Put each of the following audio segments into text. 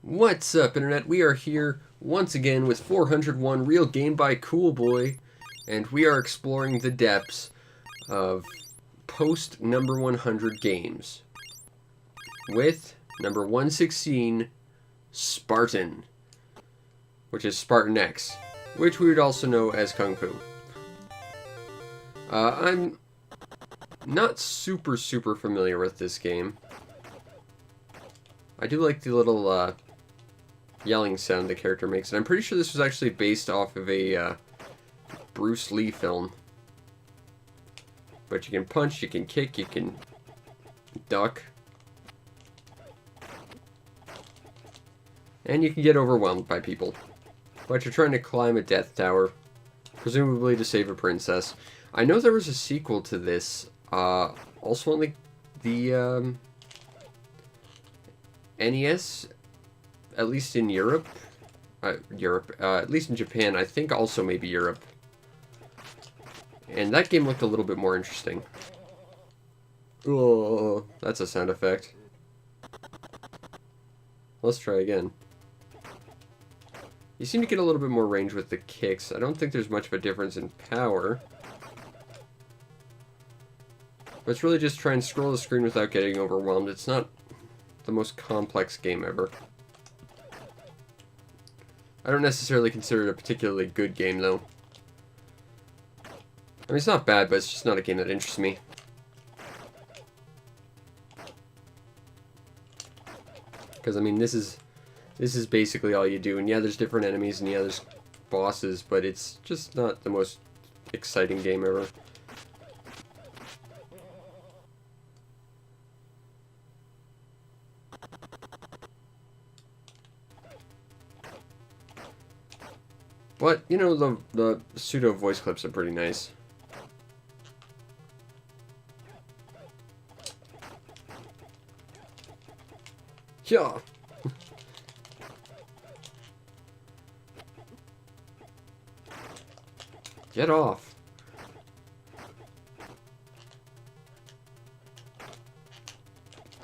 What's up, Internet? We are here once again with 401 Real Game by CoolBoy, and we are exploring the depths of post number 100 games with number 116, Spartan, which is Spartan X, which we would also know as Kung Fu. I'm not super familiar with this game. I do like the little yelling sound the character makes, and I'm pretty sure this was actually based off of a Bruce Lee film. But you can punch, you can kick, you can duck, and you can get overwhelmed by people. But you're trying to climb a death tower, presumably to save a princess. I know there was a sequel to this, also on the NES, at least in Europe. At least in Japan, I think also maybe Europe. And that game looked a little bit more interesting. Oh, that's a sound effect. Let's try again. You seem to get a little bit more range with the kicks. I don't think there's much of a difference in power. But it's really just try and scroll the screen without getting overwhelmed. It's not the most complex game ever. I don't necessarily consider it a particularly good game, though. I mean, it's not bad, but it's just not a game that interests me. Because, I mean, this is basically all you do. And yeah, there's different enemies, and yeah, there's bosses, but it's just not the most exciting game ever. But, you know, the pseudo voice clips are pretty nice. Yeah. Get off.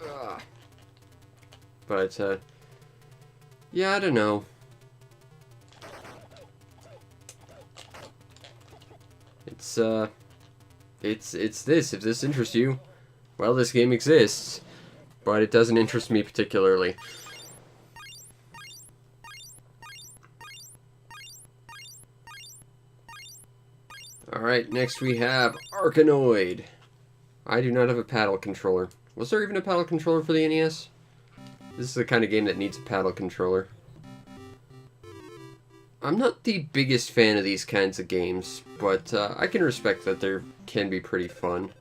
Ugh. But, yeah, I don't know. It's this. If this interests you, well, this game exists, but it doesn't interest me particularly. Alright, next we have Arkanoid. I do not have a paddle controller. Was there even a paddle controller for the NES? This is the kind of game that needs a paddle controller. I'm not the biggest fan of these kinds of games, but I can respect that they can be pretty fun.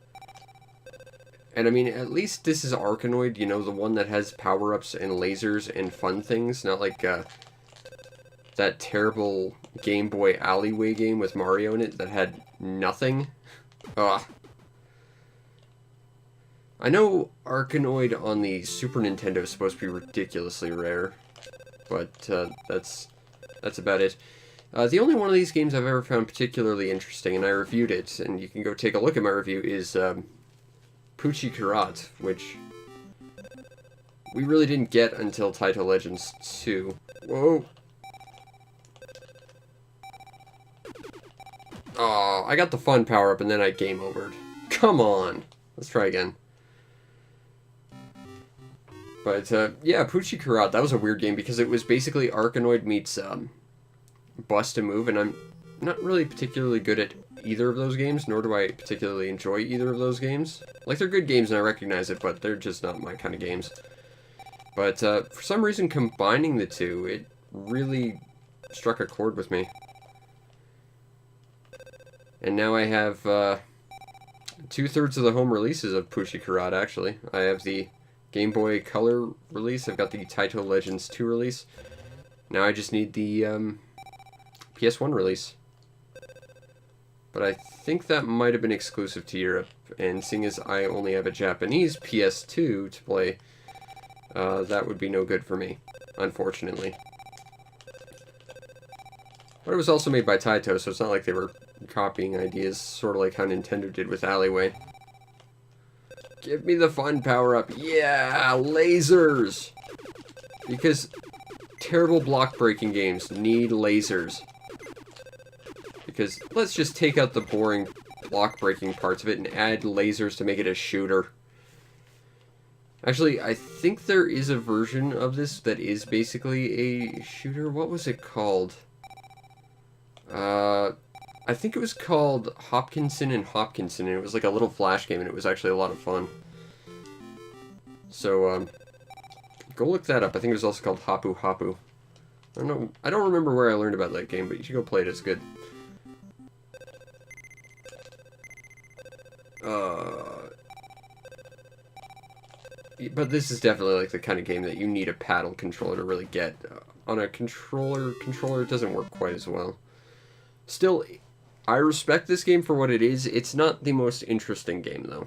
And I mean, at least this is Arkanoid, you know, the one that has power-ups and lasers and fun things, not like that terrible Game Boy alleyway game with Mario in it that had nothing. Ugh. I know Arkanoid on the Super Nintendo is supposed to be ridiculously rare, but that's about it. The only one of these games I've ever found particularly interesting, and I reviewed it, and you can go take a look at my review, is Pucci Karat, which we really didn't get until Taito Legends 2. Whoa! Oh, I got the fun power-up, and then I game overed. Come on! Let's try again. But, yeah, Pucci Karat, that was a weird game, because it was basically Arkanoid meets, Bust a Move, and I'm not really particularly good at either of those games, nor do I particularly enjoy either of those games. Like, they're good games, and I recognize it, but they're just not my kind of games. But, for some reason, combining the two, it really struck a chord with me. And now I have, 2/3 of the home releases of Pucci Karat, actually. I have the Game Boy Color release, I've got the Taito Legends 2 release. Now I just need the, PS1 release. But I think that might have been exclusive to Europe, and seeing as I only have a Japanese PS2 to play, that would be no good for me, unfortunately. But it was also made by Taito, so it's not like they were copying ideas, sort of like how Nintendo did with Alleyway. Give me the fun power-up. Yeah, lasers! Because terrible block-breaking games need lasers. Because let's just take out the boring block-breaking parts of it and add lasers to make it a shooter. Actually, I think there is a version of this that is basically a shooter. What was it called? I think it was called Hopkinson and Hopkinson, and it was like a little flash game, and it was actually a lot of fun. So, go look that up. I think it was also called Hapu Hapu. I don't remember where I learned about that game, but you should go play it. It's good. But this is definitely like the kind of game that you need a paddle controller to really get. On a controller, it doesn't work quite as well. Still, I respect this game for what it is. It's not the most interesting game, though.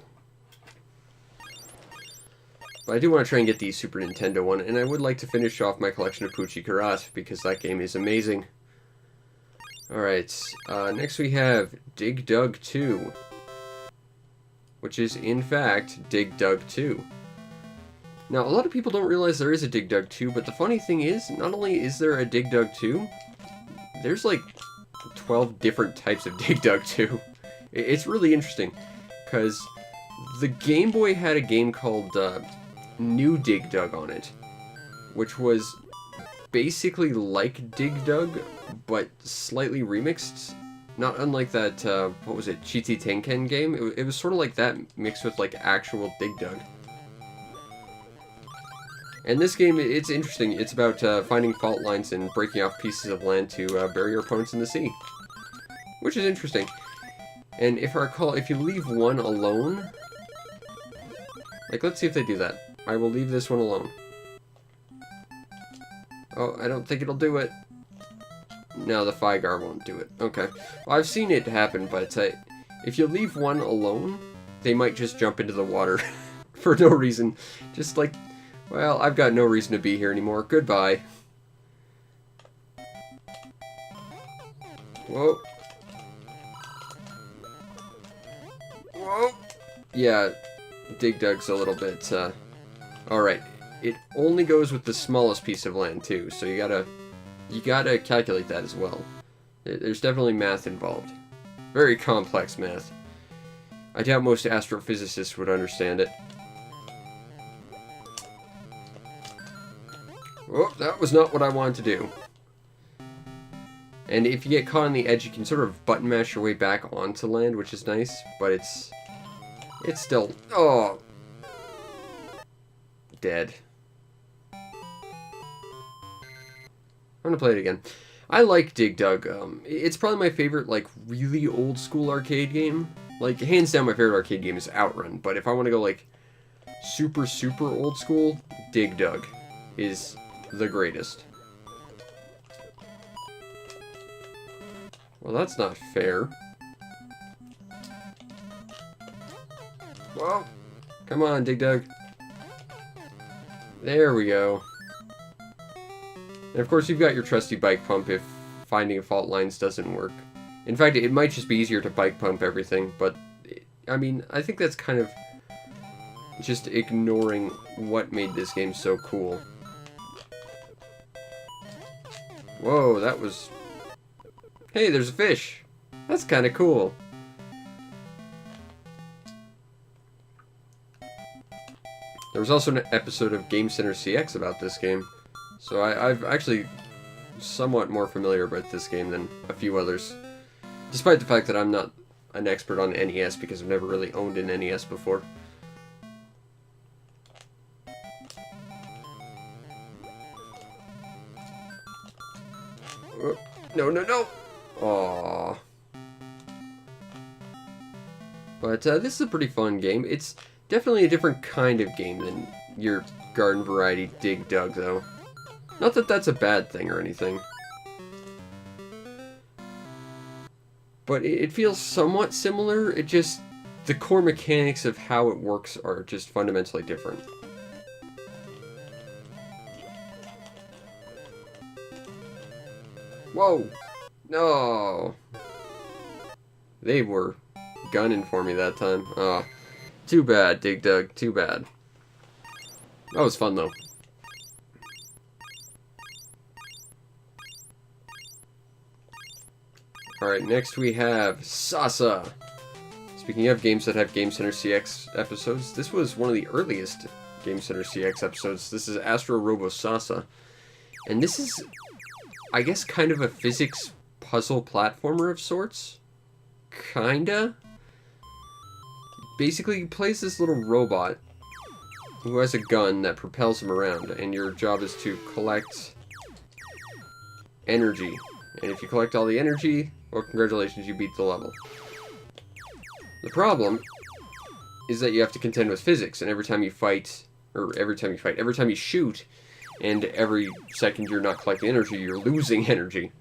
But I do want to try and get the Super Nintendo one, and I would like to finish off my collection of Pucci Karat, because that game is amazing. Alright, next we have Dig Dug 2. Which is, in fact, Dig Dug 2. Now, a lot of people don't realize there is a Dig Dug 2, but the funny thing is, not only is there a Dig Dug 2, there's like 12 different types of Dig Dug 2. It's really interesting, because the Game Boy had a game called New Dig Dug on it, which was basically like Dig Dug, but slightly remixed. Not unlike that, what was it, Chiti Tenken game? It was sort of like that, mixed with like actual Dig Dug. And this game, it's interesting. It's about finding fault lines and breaking off pieces of land to bury your opponents in the sea. Which is interesting. And if I recall, if you leave one alone... Like, let's see if they do that. I will leave this one alone. Oh, I don't think it'll do it. No, the Figar won't do it. Okay. Well, I've seen it happen, but if you leave one alone, they might just jump into the water for no reason. Just like... Well, I've got no reason to be here anymore. Goodbye. Whoa. Whoa. Yeah, Dig Dug's a little bit, Alright. It only goes with the smallest piece of land, too, so you gotta calculate that as well. There's definitely math involved. Very complex math. I doubt most astrophysicists would understand it. Oh, that was not what I wanted to do. And if you get caught on the edge, you can sort of button mash your way back onto land, which is nice, but it's still... Oh! Dead. I'm gonna play it again. I like Dig Dug. It's probably my favorite, like, really old school arcade game. Like, hands down, my favorite arcade game is Outrun, but if I want to go, like, super, super old school, Dig Dug is the greatest. Well, that's not fair. Well, come on, Dig Dug. There we go. And of course, you've got your trusty bike pump if finding fault lines doesn't work. In fact, it might just be easier to bike pump everything, but, I mean, I think that's kind of just ignoring what made this game so cool. Whoa, that was... Hey, there's a fish! That's kind of cool. There was also an episode of Game Center CX about this game, so I've actually somewhat more familiar with this game than a few others. Despite the fact that I'm not an expert on NES because I've never really owned an NES before. No, no, no! Aww. But this is a pretty fun game. It's definitely a different kind of game than your garden variety Dig Dug, though. Not that that's a bad thing or anything. But it feels somewhat similar. It just... the core mechanics of how it works are just fundamentally different. Whoa! No! They were gunning for me that time. Oh, too bad, Dig Dug. Too bad. That was fun, though. Alright, next we have Sasa. Speaking of games that have Game Center CX episodes, this was one of the earliest Game Center CX episodes. This is Astro Robo Sasa. And this is, I guess, kind of a physics puzzle platformer of sorts. Kinda. Basically, you play as this little robot who has a gun that propels him around, and your job is to collect energy. And if you collect all the energy, well, congratulations, you beat the level. The problem is that you have to contend with physics, and every time you shoot, and every second you're not collecting energy, you're losing energy.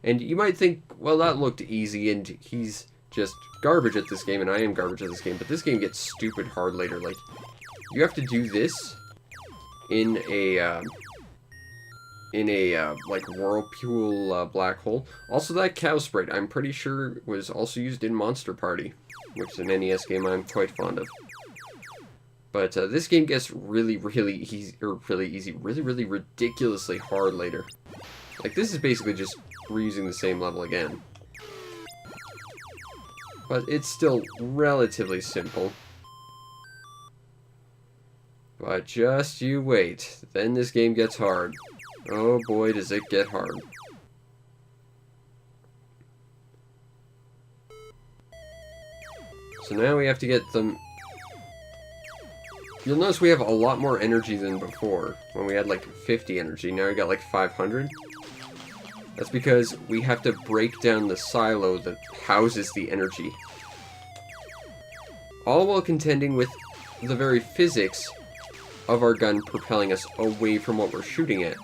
And you might think, well, that looked easy, and he's just garbage at this game, and I am garbage at this game, but this game gets stupid hard later. Like, you have to do this in a like, whirlpool black hole. Also, that cow sprite, I'm pretty sure, was also used in Monster Party, which is an NES game I'm quite fond of. But this game gets really ridiculously hard later. Like, this is basically just reusing the same level again. But it's still relatively simple. But just you wait. Then this game gets hard. Oh boy, does it get hard. So now we have to get them... You'll notice we have a lot more energy than before. When we had like 50 energy, now we got like 500. That's because we have to break down the silo that houses the energy. All while contending with the very physics of our gun propelling us away from what we're shooting at.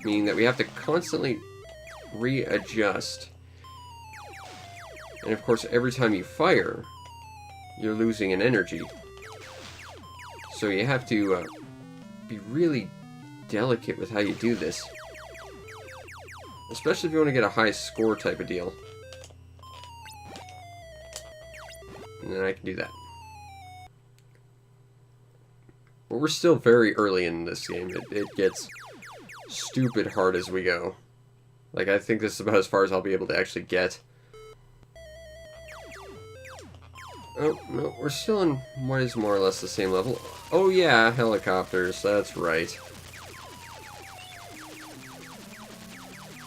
Meaning that we have to constantly readjust. And of course, every time you fire, you're losing an energy. So you have to be really delicate with how you do this. Especially if you want to get a high score type of deal. And then I can do that. But we're still very early in this game. It gets stupid hard as we go. Like, I think this is about as far as I'll be able to actually get. Oh, no, we're still in what is more or less the same level. Oh yeah, helicopters, that's right.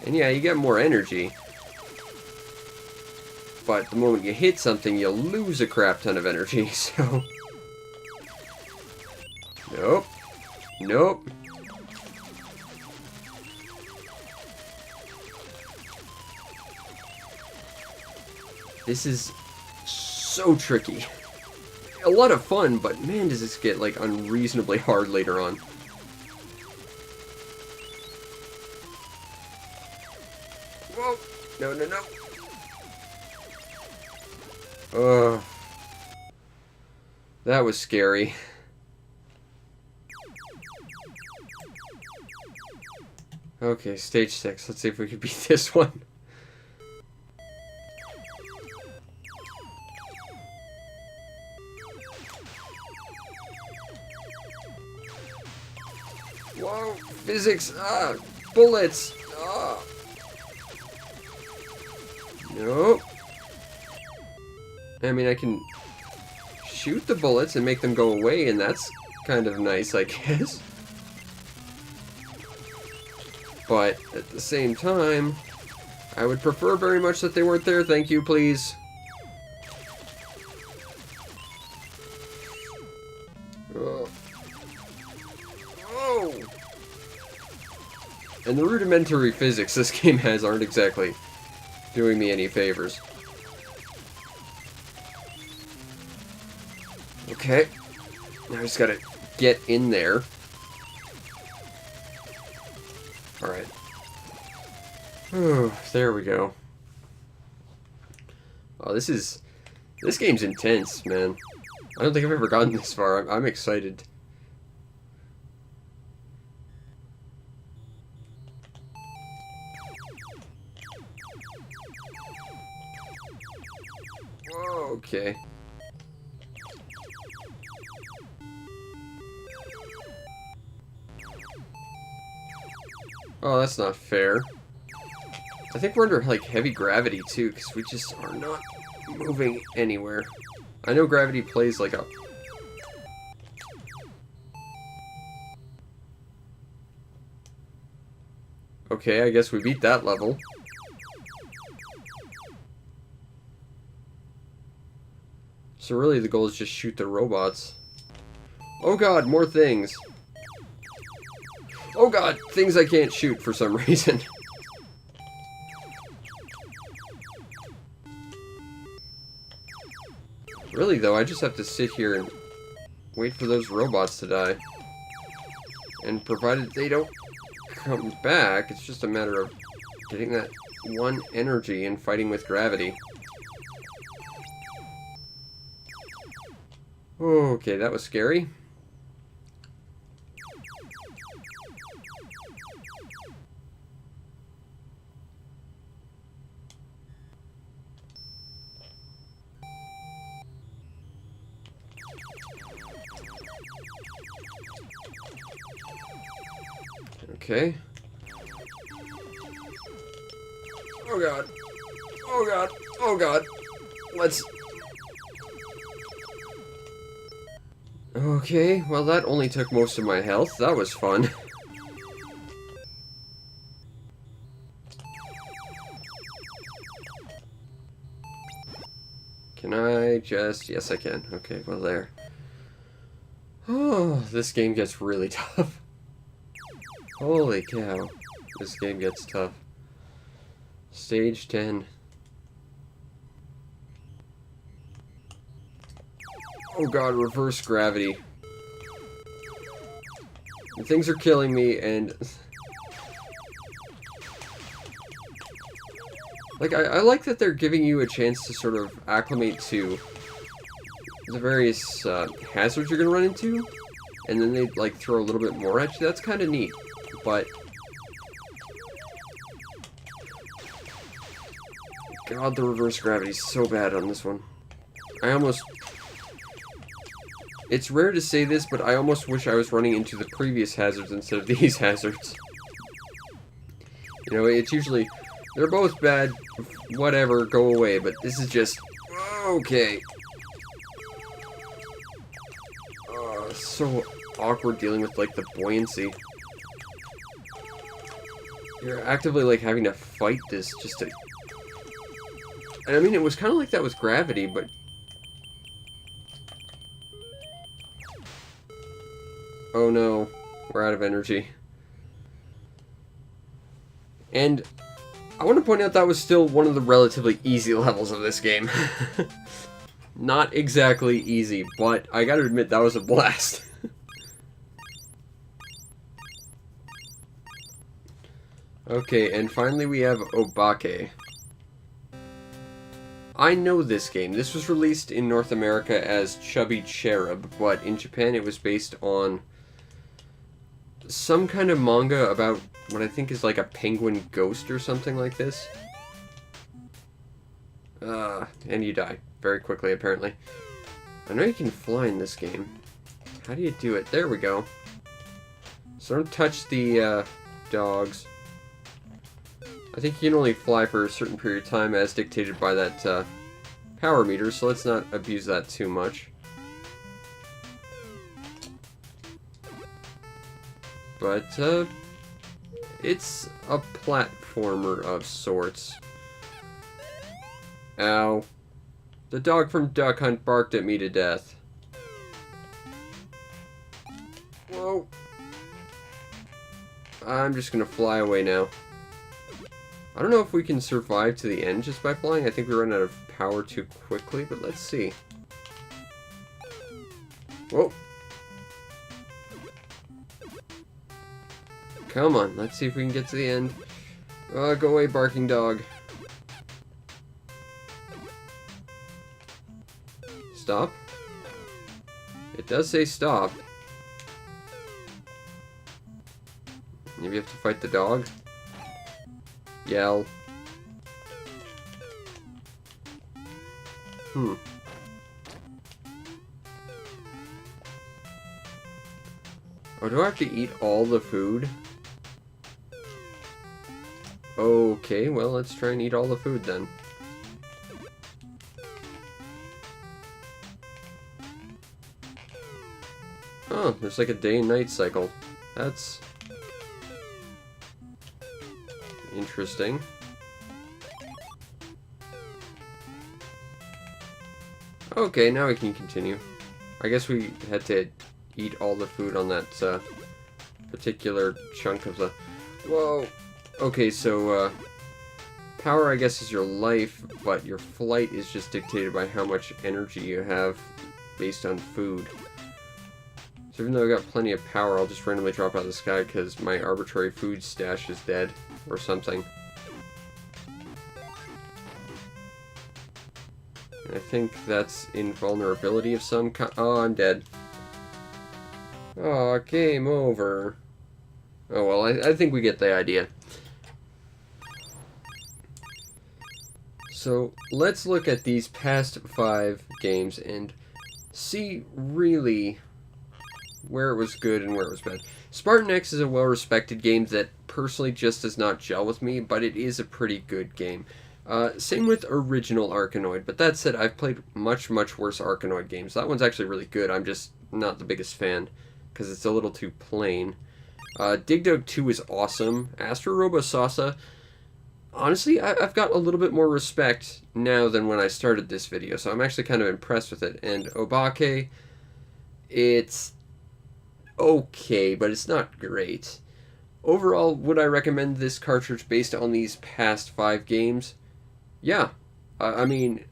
And yeah, you get more energy. But the moment you hit something, you lose a crap ton of energy, so... Nope. Nope. This is so tricky. A lot of fun, but man, does this get, like, unreasonably hard later on. Whoa! No, no, no. Ugh. That was scary. Okay, stage 6. Let's see if we can beat this one. Whoa, physics, bullets, Nope. I mean, I can shoot the bullets and make them go away, and that's kind of nice, I guess. But at the same time, I would prefer very much that they weren't there. Thank you, please. Oh. Oh. And the rudimentary physics this game has aren't exactly doing me any favors. Okay. Now I just gotta get in there. Alright. There we go. Oh, this game's intense, man. I don't think I've ever gotten this far. I'm excited. Whoa, okay. Oh, that's not fair. I think we're under, like, heavy gravity, too, because we just are not moving anywhere. I know gravity plays, like, a... Okay, I guess we beat that level. So really, the goal is just shoot the robots. Oh god, more things. Oh god, things I can't shoot for some reason. Really, though, I just have to sit here and wait for those robots to die. And provided they don't come back, it's just a matter of getting that one energy and fighting with gravity. Okay, that was scary. Okay. Oh god. Oh god. Oh god. Let's... Okay, well that only took most of my health. That was fun. Can I just... Yes, I can. Okay, well there. Oh, this game gets really tough. Holy cow. This game gets tough. Stage 10. Oh god, reverse gravity. And things are killing me, and... Like, I like that they're giving you a chance to sort of acclimate to the various hazards you're gonna run into, and then they, like, throw a little bit more at you. That's kind of neat. But god, the reverse gravity is so bad on this one. I almost... It's rare to say this, but I almost wish I was running into the previous hazards instead of these hazards. You know, it's usually... They're both bad, whatever, go away, but this is just... Okay. So awkward dealing with, like, the buoyancy. You're actively, like, having to fight this just to... And I mean, it was kind of like that with gravity, but... Oh no, we're out of energy. And I want to point out that was still one of the relatively easy levels of this game. Not exactly easy, but I gotta admit, that was a blast. Okay, and finally we have Ibaka. I know this game. This was released in North America as Chubby Cherub, but in Japan it was based on some kind of manga about what I think is like a penguin ghost or something like this. And you die very quickly, apparently. I know you can fly in this game. How do you do it? There we go. So don't touch the dogs. I think you can only fly for a certain period of time as dictated by that power meter, so let's not abuse that too much. But, it's a platformer of sorts. Ow. The dog from Duck Hunt barked at me to death. Whoa. I'm just gonna fly away now. I don't know if we can survive to the end just by flying. I think we run out of power too quickly, but let's see. Whoa. Come on, let's see if we can get to the end. Go away, barking dog. Stop. It does say stop. Maybe you have to fight the dog. Yell. Oh, do I have to eat all the food? Okay, well, let's try and eat all the food then. Oh, there's like a day and night cycle. That's interesting. Okay, now we can continue. I guess we had to eat all the food on that particular chunk of the... Whoa! Okay, so power, I guess, is your life, but your flight is just dictated by how much energy you have based on food. So even though I got plenty of power, I'll just randomly drop out of the sky because my arbitrary food stash is dead or something. And I think that's invulnerability of some kind. Oh, I'm dead. Oh, game over. Oh well, I think we get the idea. So let's look at these past 5 games and see really where it was good and where it was bad. Spartan X is a well-respected game that personally just does not gel with me, but it is a pretty good game. Same with original Arkanoid, but that said, I've played much worse Arkanoid games. That one's actually really good. I'm just not the biggest fan because it's a little too plain. Dig Dug 2 is awesome. Astro Robo Salsa, honestly, I've got a little bit more respect now than when I started this video, so I'm actually kind of impressed with it. And Ibaka, it's okay, but it's not great. Overall, would I recommend this cartridge based on these past 5 games? Yeah. I mean,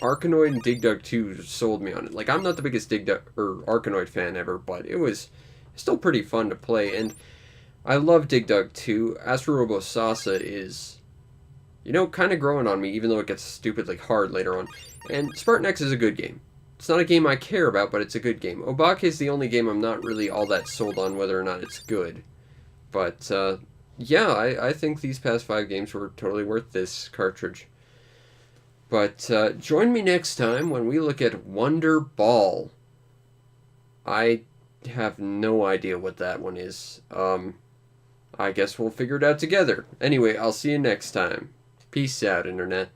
Arkanoid and Dig Dug 2 sold me on it. Like, I'm not the biggest Dig Dug or Arkanoid fan ever, but it was still pretty fun to play, and I love Dig Dug 2. Astro Robo Salsa is, you know, kind of growing on me, even though it gets stupidly hard later on. And Spartan X is a good game. It's not a game I care about, but it's a good game. Ibaka is the only game I'm not really all that sold on whether or not it's good. But, yeah, I think these past 5 games were totally worth this cartridge. But join me next time when we look at Wonder Ball. I have no idea what that one is. I guess we'll figure it out together. Anyway, I'll see you next time. Peace out, Internet.